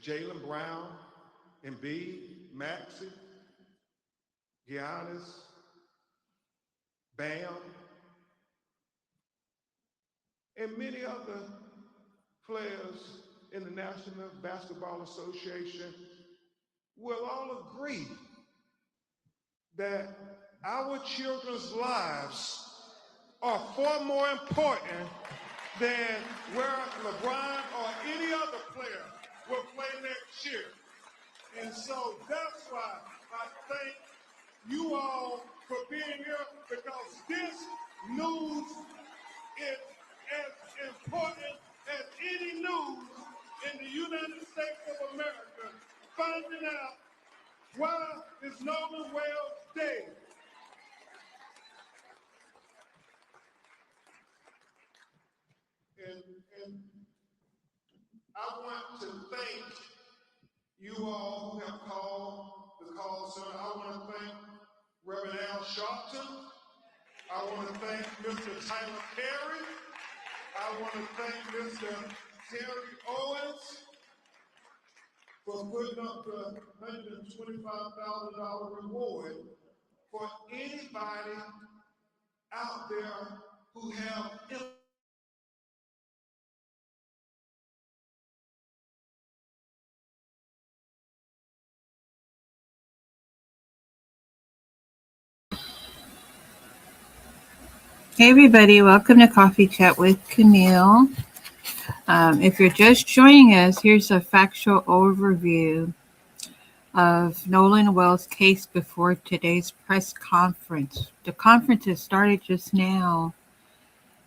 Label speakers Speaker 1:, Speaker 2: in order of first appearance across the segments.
Speaker 1: Jaylen Brown, Embiid, Maxey, Giannis, Bam, and many other players in the National Basketball Association will all agree that our children's lives are far more important than where LeBron or any other player will play next year. And so that's why I thank you all for being here, because this news is as important as any news in the United States of America, finding out why is Nolan Wells dead. And I want to thank you all who have called the call center. I want to thank Reverend Al Sharpton. I want to thank Mr. Tyler Perry. I want to thank Mr. Terry Owens for putting up the $125,000 reward for anybody out there who have
Speaker 2: Hey everybody, welcome to Coffee Chat with Camille. If you're just joining us, here's a factual overview of Nolan Wells' case before today's press conference. The conference has started just now,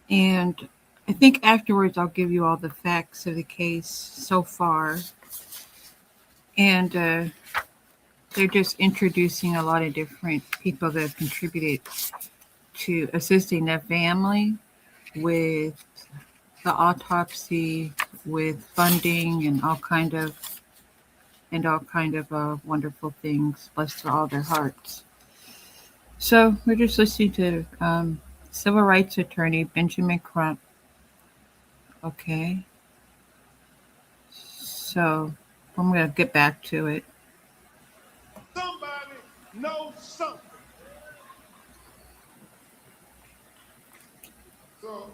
Speaker 2: and I think afterwards I'll give you all the facts of the case so far. And they're just introducing a lot of different people that have contributed to assisting the family with the autopsy, with funding, and all kind of wonderful things. Bless to all their hearts. So we're just listening to civil rights attorney Benjamin Crump. Okay. So I'm going to get back to it.
Speaker 1: Somebody knows something. So,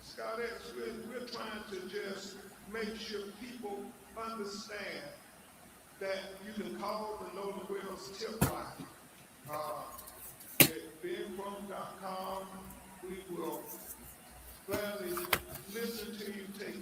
Speaker 1: Scott S., we're trying to just make sure people understand that you can call the Nolan Wells tip line. At benfrom.com, we will gladly listen to you, take